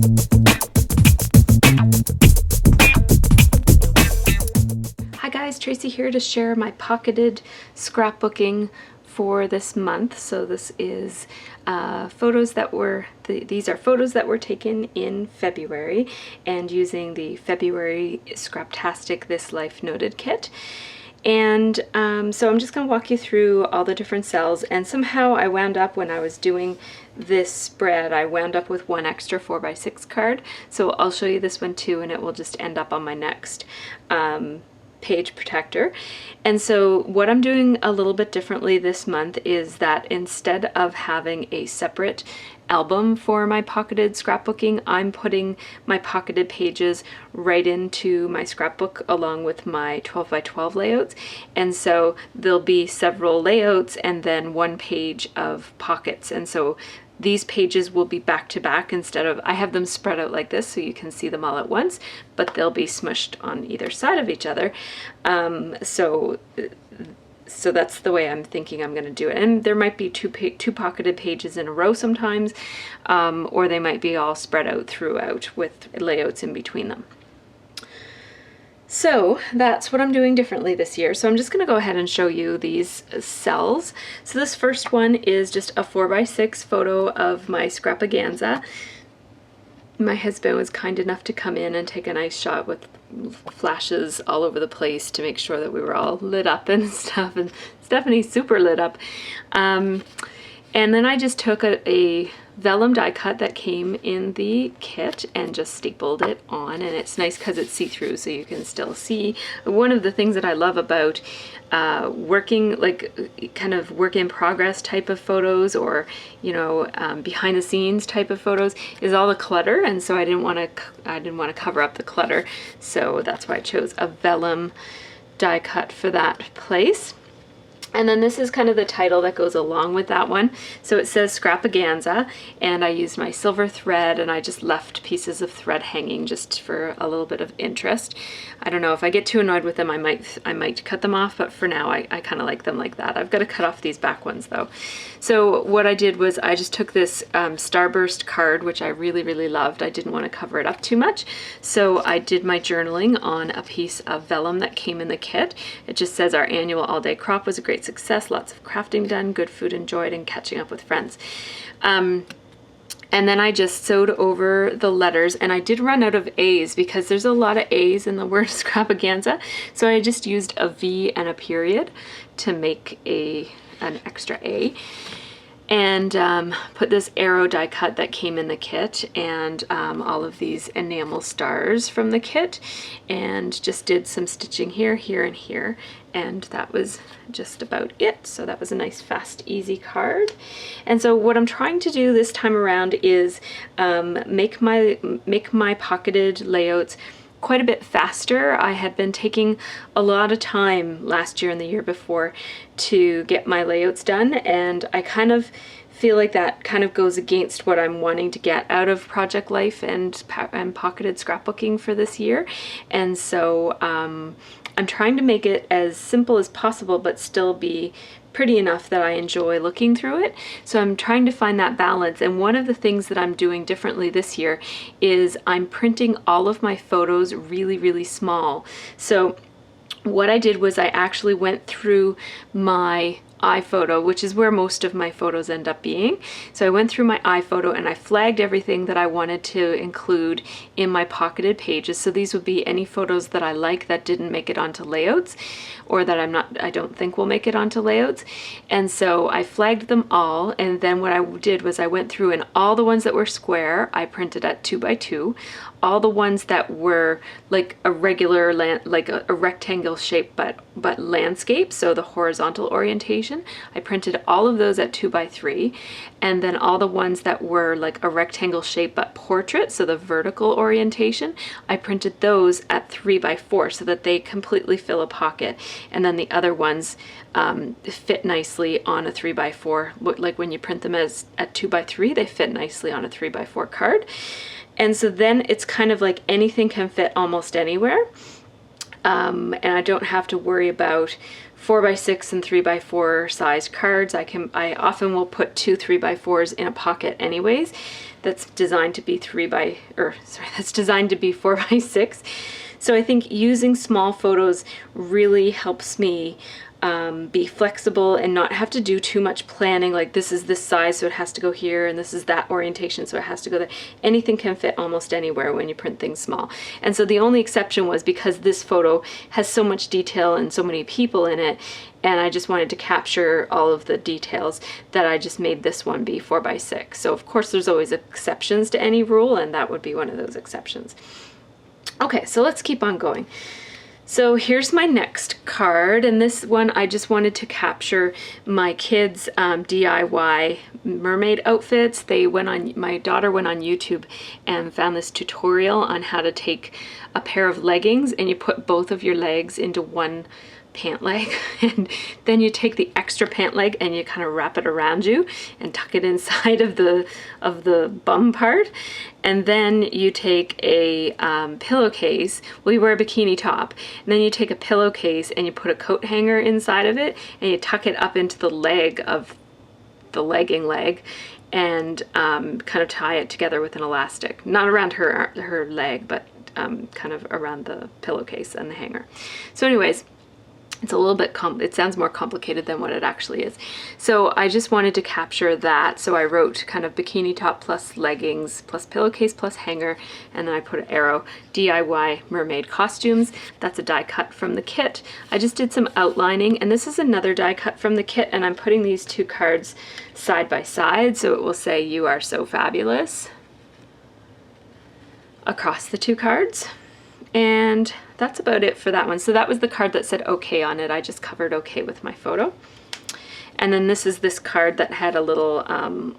Hi guys, Tracy here to share my pocketed scrapbooking for this month. So this is photos that were, these are photos that were taken in February and using the February Scraptastic This Life Noted kit. And so I'm just going to walk you through all the different cells, and somehow I wound up, when I was doing this spread, I wound up with one extra 4x6 card. So I'll show you this one too, and it will just end up on my next page protector. And so what I'm doing a little bit differently this month is that instead of having a separate album for my pocketed scrapbooking, I'm putting my pocketed pages right into my scrapbook along with my 12x12 layouts. And so there'll be several layouts and then one page of pockets. And so these pages will be back to back instead of, I have them spread out like this so you can see them all at once, but they'll be smushed on either side of each other. So that's the way I'm thinking I'm going to do it. And there might be two pocketed pages in a row sometimes, or they might be all spread out throughout with layouts in between them. So that's what I'm doing differently this year. So I'm just going to go ahead and show you these cells. So this first one is just a 4x6 photo of my scrapaganza. My husband was kind enough to come in and take a nice shot with flashes all over the place to make sure that we were all lit up and stuff, and Stephanie's super lit up. And then I just took a vellum die cut that came in the kit and just stapled it on, and it's nice because it's see-through so you can still see. One of the things that I love about working, like kind of work in progress type of photos, or you know, behind the scenes type of photos, is all the clutter, and so I didn't want to cover up the clutter, so that's why I chose a vellum die cut for that place. And then this is kind of the title that goes along with that one. So it says Scrapaganza, and I used my silver thread, and I just left pieces of thread hanging just for a little bit of interest. I don't know, if I get too annoyed with them, I might cut them off, but for now I kind of like them like that. I've got to cut off these back ones though. So what I did was I just took this Starburst card, which I really, really loved. I didn't want to cover it up too much. So I did my journaling on a piece of vellum that came in the kit. It just says, our annual all-day crop was a great success, lots of crafting done, good food enjoyed, and catching up with friends. And then I just sewed over the letters, and I did run out of A's because there's a lot of A's in the word scrapaganza. So I just used a V and a period to make an extra A. And put this arrow die cut that came in the kit, and all of these enamel stars from the kit, and just did some stitching here, here, and here, and that was just about it. So that was a nice, fast, easy card. And so what I'm trying to do this time around is make my pocketed layouts quite a bit faster. I had been taking a lot of time last year and the year before to get my layouts done, and I kind of feel like that kind of goes against what I'm wanting to get out of project life and pocketed scrapbooking for this year. And so I'm trying to make it as simple as possible but still be pretty enough that I enjoy looking through it. So I'm trying to find that balance, and one of the things that I'm doing differently this year is I'm printing all of my photos really, really small. So what I did was I actually went through my iPhoto, which is where most of my photos end up being. So I went through my iPhoto and I flagged everything that I wanted to include in my pocketed pages. So these would be any photos that I like that didn't make it onto layouts, or that I don't think will make it onto layouts. And so I flagged them all, and then what I did was I went through, and all the ones that were square I printed at 2x2. All the ones that were like a regular like a rectangle shape but landscape, so the horizontal orientation, I printed all of those at 2x3. And then all the ones that were like a rectangle shape but portrait, so the vertical orientation, I printed those at 3x4 so that they completely fill a pocket. And then the other ones fit nicely on a 3x4. Like when you print them as at 2x3, they fit nicely on a 3x4 card. And so then it's kind of like anything can fit almost anywhere. And I don't have to worry about 4x6 and 3x4 size cards. I often will put 2 3x4s in a pocket anyways. That's designed to be 4x6. So I think using small photos really helps me be flexible and not have to do too much planning, like this is this size so it has to go here, and this is that orientation so it has to go there. Anything can fit almost anywhere when you print things small. And so the only exception was because this photo has so much detail and so many people in it, and I just wanted to capture all of the details, that I just made this one be 4x6. So of course there's always exceptions to any rule, and that would be one of those exceptions. Okay, so let's keep on going. So here's my next card, and this one I just wanted to capture my kids' DIY mermaid outfits. My daughter went on YouTube and found this tutorial on how to take a pair of leggings and you put both of your legs into one pant leg, and then you take the extra pant leg and you kind of wrap it around you and tuck it inside of the bum part, and then you take a pillowcase. Well, you wear a bikini top, and then you take a pillowcase and you put a coat hanger inside of it and you tuck it up into the leg of the legging leg, and kind of tie it together with an elastic, not around her leg, but kind of around the pillowcase and the hanger. So anyways, it's a little bit, it sounds more complicated than what it actually is. So I just wanted to capture that. So I wrote kind of bikini top plus leggings plus pillowcase plus hanger, and then I put an arrow, DIY mermaid costumes. That's a die cut from the kit. I just did some outlining, and this is another die cut from the kit, and I'm putting these two cards side by side, so it will say "You are so fabulous" across the two cards. And that's about it for that one. So that was the card that said okay on it. I just covered okay with my photo. And then this is this card that had a little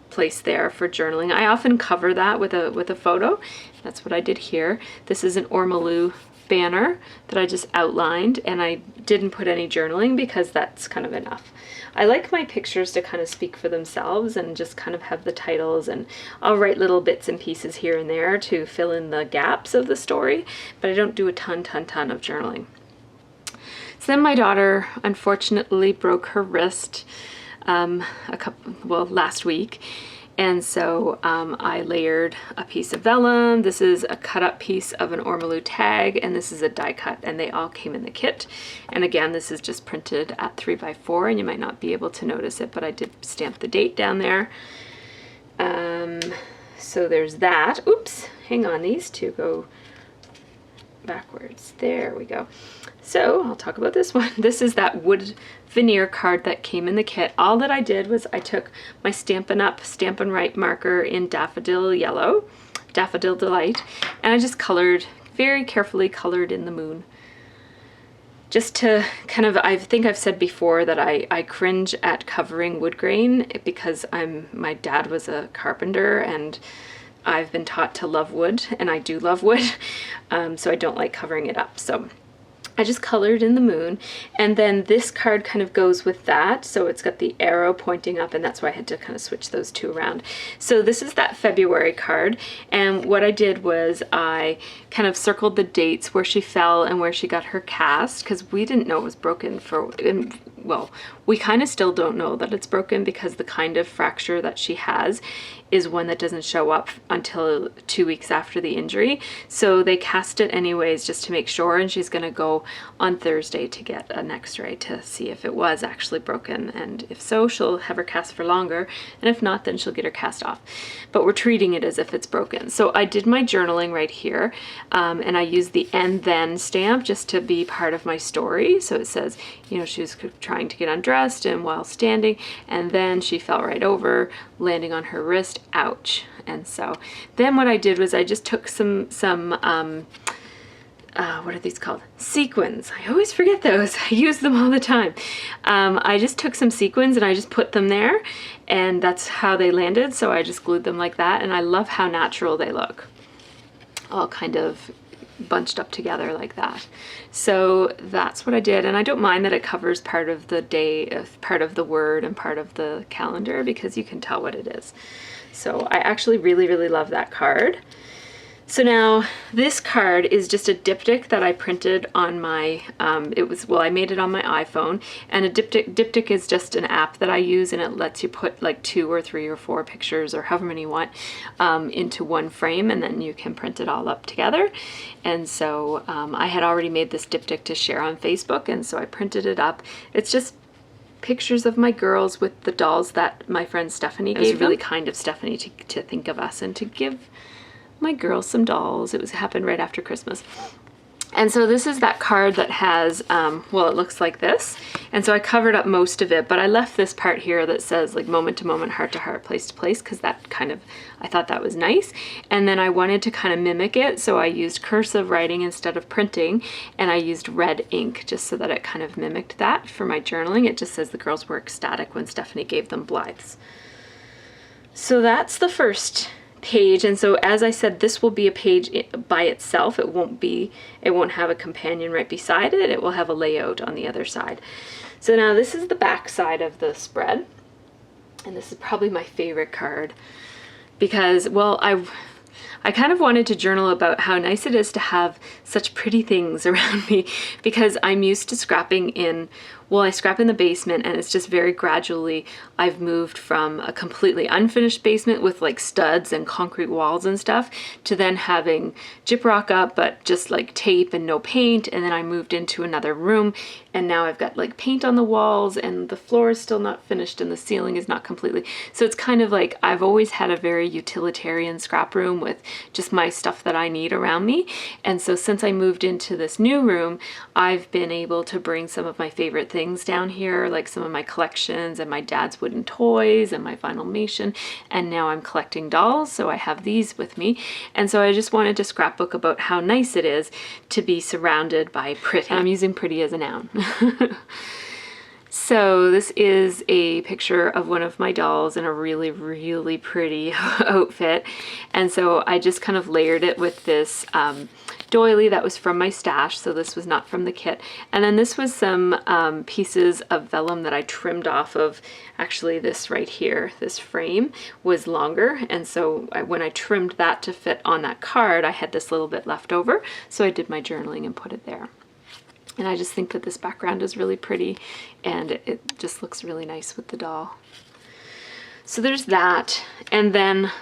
place there for journaling. I often cover that with a photo. That's what I did here. This is an Ormolu banner that I just outlined, and I didn't put any journaling because that's kind of enough. I like my pictures to kind of speak for themselves and just kind of have the titles, and I'll write little bits and pieces here and there to fill in the gaps of the story, but I don't do a ton of journaling. So then my daughter unfortunately broke her wrist last week. And so I layered a piece of vellum. This is a cut up piece of an Ormolu tag, and this is a die cut, and they all came in the kit. And again, this is just printed at 3x4, and you might not be able to notice it, but I did stamp the date down there. So there's that. Oops, hang on, these two go backwards. There we go. So I'll talk about this one. This is that wood veneer card that came in the kit. All that I did was I took my Stampin' Up! Stampin' Right marker in Daffodil Yellow, Daffodil Delight, and I just colored, very carefully colored in the moon. Just to kind of, I think I've said before that I cringe at covering wood grain because my dad was a carpenter, and I've been taught to love wood, and I do love wood, so I don't like covering it up. So I just colored in the moon, and then this card kind of goes with that, so it's got the arrow pointing up, and that's why I had to kind of switch those two around. So this is that February card, and what I did was I kind of circled the dates where she fell and where she got her cast, because we didn't know it was broken well, we kind of still don't know that it's broken because the kind of fracture that she has is one that doesn't show up until 2 weeks after the injury. So they cast it anyways just to make sure, and she's gonna go on Thursday to get an x-ray to see if it was actually broken, and if so, she'll have her cast for longer, and if not, then she'll get her cast off. But we're treating it as if it's broken. So I did my journaling right here, and I used the "and then" stamp just to be part of my story. So it says, you know, she was trying to get undressed and while standing, and then she fell right over, landing on her wrist. Ouch. And so then what I did was I just took some what are these called? Sequins. I always forget those. I use them all the time. I just took some sequins and I just put them there, and that's how they landed. So I just glued them like that, and I love how natural they look. All kind of bunched up together like that. So that's what I did, and I don't mind that it covers part of the day, part of the word and part of the calendar, because you can tell what it is. So I actually really love that card. So now this card is just a diptych that I printed on my, I made it on my iPhone, and a diptych is just an app that I use, and it lets you put like 2 or 3 or 4 pictures or however many you want into one frame, and then you can print it all up together. And so I had already made this diptych to share on Facebook, and so I printed it up. It's just pictures of my girls with the dolls that my friend Stephanie gave them. It was really kind of Stephanie to think of us and to give my girls some dolls. It happened right after Christmas. And so this is that card that has, well, it looks like this. And so I covered up most of it, but I left this part here that says like moment to moment, heart to heart, place to place, because that kind of, I thought that was nice. And then I wanted to kind of mimic it, so I used cursive writing instead of printing, and I used red ink just so that it kind of mimicked that for my journaling. It just says the girls were ecstatic when Stephanie gave them Blythes. So that's the first page, and so as I said, this will be a page by itself. It won't have a companion right beside it. It will have a layout on the other side. So now this is the back side of the spread, and this is probably my favorite card because, well, I kind of wanted to journal about how nice it is to have such pretty things around me, because I'm used to scrapping in, well, I scrap in the basement, and it's just very gradually I've moved from a completely unfinished basement with like studs and concrete walls and stuff to then having gyprock up but just like tape and no paint, and then I moved into another room, and now I've got like paint on the walls, and the floor is still not finished, and the ceiling is not completely. So it's kind of like I've always had a very utilitarian scrap room with just my stuff that I need around me. And so since I moved into this new room, I've been able to bring some of my favorite things down here, like some of my collections and my dad's wooden toys and my Vinylmation, and now I'm collecting dolls, so I have these with me. And so I just wanted to scrapbook about how nice it is to be surrounded by pretty. I'm using pretty as a noun. So this is a picture of one of my dolls in a really, really pretty outfit. And so I just kind of layered it with this doily that was from my stash. So this was not from the kit. And then this was some pieces of vellum that I trimmed off of, actually this right here, this frame was longer. And so when I trimmed that to fit on that card, I had this little bit left over. So I did my journaling and put it there. And I just think that this background is really pretty, and it just looks really nice with the doll. So there's that. And then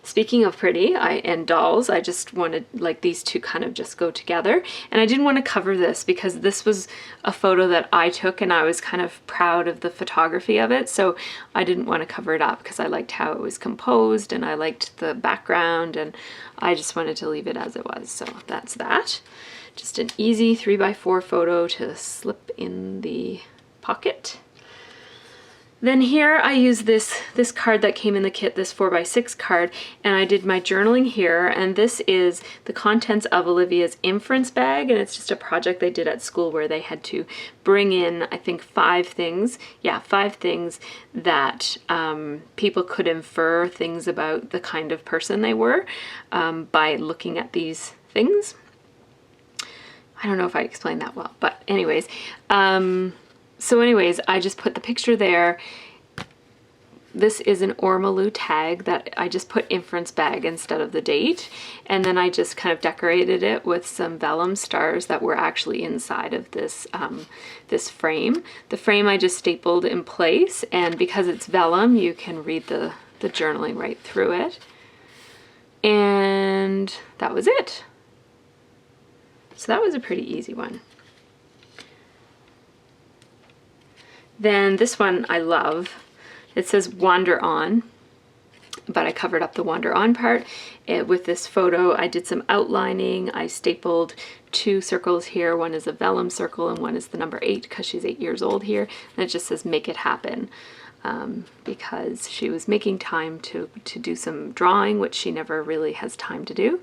speaking of pretty and dolls, I just wanted like these two kind of just go together. And I didn't want to cover this because this was a photo that I took, and I was kind of proud of the photography of it. So I didn't want to cover it up because I liked how it was composed, and I liked the background, and I just wanted to leave it as it was. So that's that. Just an easy 3x4 photo to slip in the pocket. Then here I use this card that came in the kit, this 4x6 card, and I did my journaling here, and this is the contents of Olivia's inference bag, and it's just a project they did at school where they had to bring in, I think, 5 things. Yeah, 5 things that people could infer things about the kind of person they were by looking at these things. I don't know if I explained that well, but anyways, so anyways, I just put the picture there. This is an Ormolu tag that I just put inference bag instead of the date, and then I just kind of decorated it with some vellum stars that were actually inside of this this frame. The frame I just stapled in place, and because it's vellum, you can read the journaling right through it. And that was it. So that was a pretty easy one. Then this one I love. It says Wander On, but I covered up the Wander On part with this photo. I did some outlining. I stapled 2 circles here. One is a vellum circle and one is the number 8 because she's 8 years old here. And it just says Make It Happen because she was making time to do some drawing, which she never really has time to do.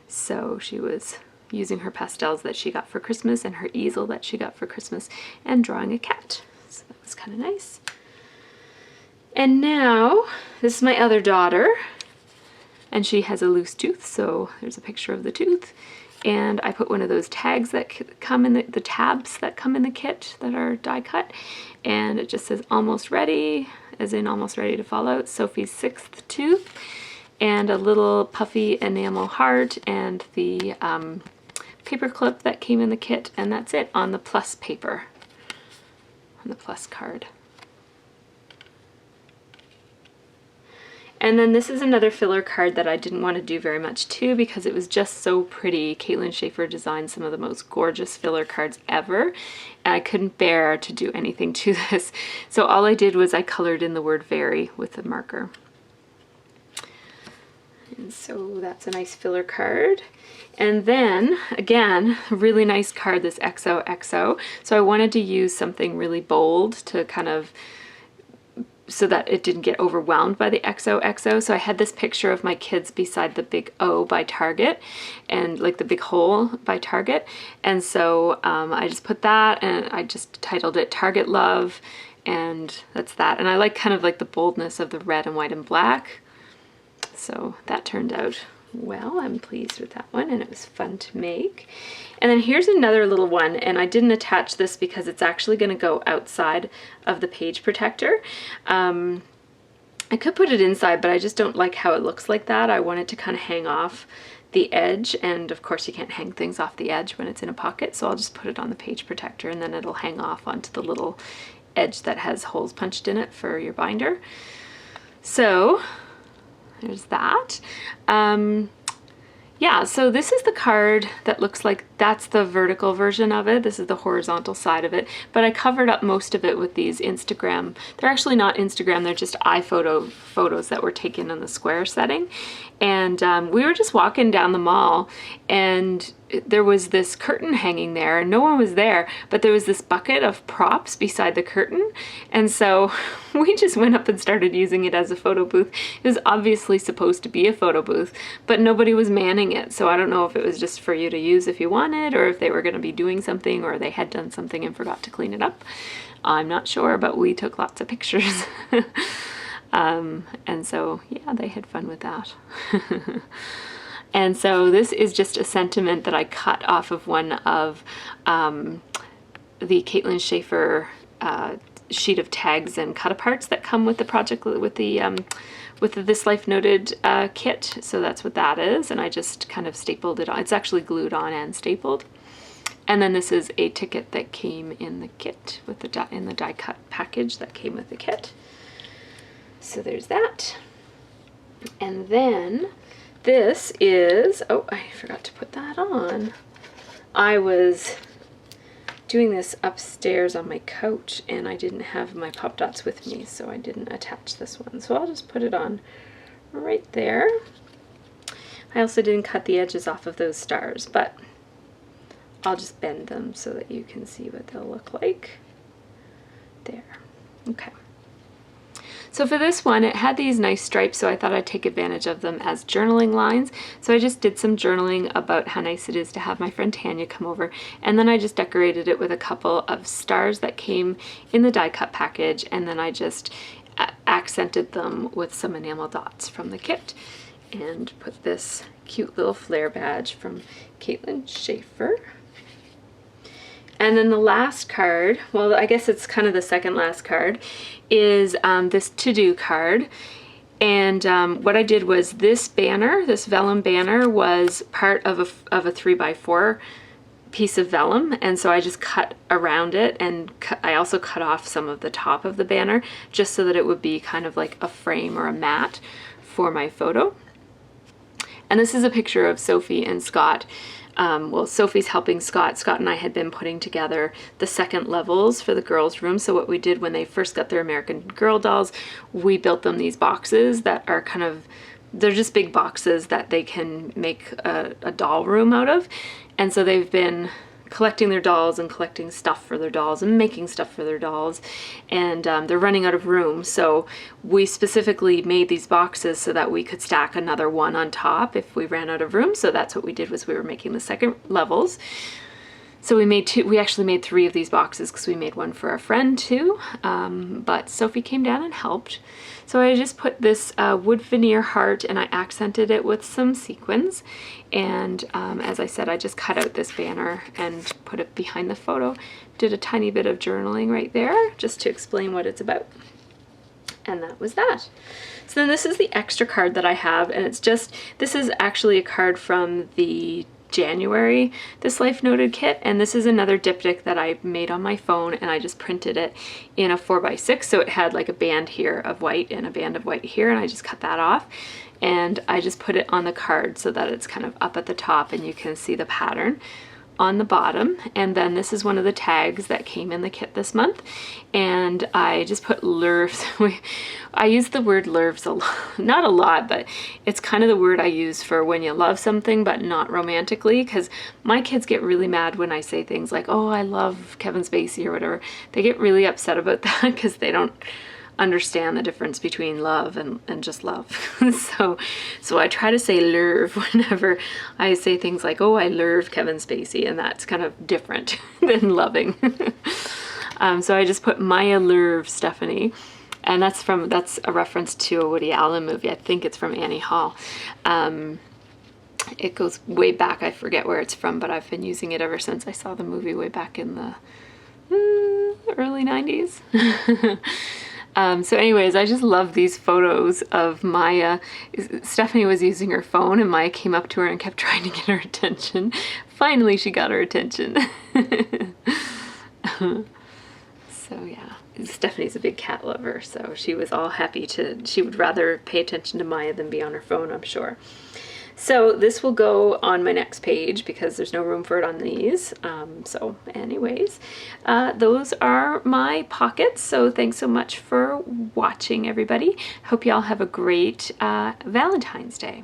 So she was using her pastels that she got for Christmas and her easel that she got for Christmas and drawing a cat. So that was kind of nice. And now, this is my other daughter, and she has a loose tooth, so there's a picture of the tooth. And I put one of those tags that come in the tabs that come in the kit that are die cut, and it just says almost ready, as in almost ready to fall out, Sophie's 6th tooth. and a little puffy enamel heart and the paper clip that came in the kit, and that's it on the plus paper, on the plus card. And then this is another filler card that I didn't want to do very much to because it was just so pretty. Caitlin Schaefer designed some of the most gorgeous filler cards ever, and I couldn't bear to do anything to this. So all I did was I colored in the word very with a marker. And so that's a nice filler card. And then, again, a really nice card, this XOXO. So I wanted to use something really bold to kind of, so that it didn't get overwhelmed by the XOXO. So I had this picture of my kids beside the big O by Target, and like the big hole by Target. And so I just put that, and I just titled it Target Love, and that's that. And I like kind of like the boldness of the red and white and black. So that turned out well. I'm pleased with that one, and it was fun to make. And then here's another little one, and I didn't attach this because it's actually going to go outside of the page protector. I could put it inside, but I just don't like how it looks like that. I want it to kind of hang off the edge, and of course you can't hang things off the edge when it's in a pocket, so I'll just put it on the page protector, and then it'll hang off onto the little edge that has holes punched in it for your binder. So there's that. Yeah, so this is the card that looks like that's the vertical version of it. This is the horizontal side of it, but I covered up most of it with these Instagram. They're actually not Instagram, they're just iPhoto photos that were taken in the square setting. And we were just walking down the mall, and there was this curtain hanging there, and no one was there, but there was this bucket of props beside the curtain. And so we just went up and started using it as a photo booth. It was obviously supposed to be a photo booth, but nobody was manning it. So I don't know if it was just for you to use if you wanted, or if they were going to be doing something, or they had done something and forgot to clean it up. I'm not sure, but we took lots of pictures. And so, yeah, they had fun with that. And so this is just a sentiment that I cut off of one of the Caitlin Schaefer sheet of tags and cut-aparts that come with the project, with the This Life Noted kit. So that's what that is, and I just kind of stapled it on. It's actually glued on and stapled. And then this is a ticket that came in the kit with the in the die cut package that came with the kit. So there's that. And then this is, oh, I forgot to put that on. I was doing this upstairs on my couch, and I didn't have my pop dots with me, so I didn't attach this one. So I'll just put it on right there. I also didn't cut the edges off of those stars, but I'll just bend them so that you can see what they'll look like. There. Okay. So for this one, it had these nice stripes, so I thought I'd take advantage of them as journaling lines. So I just did some journaling about how nice it is to have my friend Tanya come over, and then I just decorated it with a couple of stars that came in the die cut package, and then I just accented them with some enamel dots from the kit, and put this cute little flare badge from Caitlin Schaefer. And then the last card, well, I guess it's kind of the second last card, is this to-do card. And what I did was this banner, this vellum banner, was part of a 3x4 piece of vellum, and so I just cut around it, and I also cut off some of the top of the banner just so that it would be kind of like a frame or a mat for my photo. And this is a picture of Sophie and Scott. Well, Sophie's helping Scott. Scott and I had been putting together the second levels for the girls' room. So what we did when they first got their American Girl dolls, we built them these boxes that are kind of, they're just big boxes that they can make a doll room out of. And so they've been collecting their dolls and collecting stuff for their dolls and making stuff for their dolls, and they're running out of room. So we specifically made these boxes so that we could stack another one on top if we ran out of room. So that's what we did, was we were making the second levels. So we actually made 3 of these boxes because we made one for a friend too, but Sophie came down and helped. So I just put this wood veneer heart, and I accented it with some sequins. And as I said, I just cut out this banner and put it behind the photo. Did a tiny bit of journaling right there just to explain what it's about. And that was that. So then this is the extra card that I have, and it's just, this is actually a card from the January This Life Noted kit, and this is another diptych that I made on my phone, and I just printed it in a 4x6, so it had like a band here of white and a band of white here, and I just cut that off, and I just put it on the card so that it's kind of up at the top and you can see the pattern on the bottom. And then this is one of the tags that came in the kit this month, and I just put lurves. I use the word lurves a lot, not a lot, but it's kind of the word I use for when you love something but not romantically, because my kids get really mad when I say things like, oh, I love Kevin Spacey or whatever. They get really upset about that because they don't understand the difference between love and just love. so I try to say lurve whenever I say things like, oh, I lurve Kevin Spacey, and that's kind of different than loving. So I just put Maya lurve Stephanie, and that's a reference to a Woody Allen movie. I think it's from Annie Hall. It goes way back. I forget where it's from, but I've been using it ever since I saw the movie way back in the early 90s. So anyways, I just love these photos of Maya. Stephanie was using her phone, and Maya came up to her and kept trying to get her attention. Finally, she got her attention. So yeah, Stephanie's a big cat lover, so she was all happy she would rather pay attention to Maya than be on her phone, I'm sure. So this will go on my next page because there's no room for it on these. So anyways, those are my pockets. So thanks so much for watching, everybody. Hope y'all have a great Valentine's Day.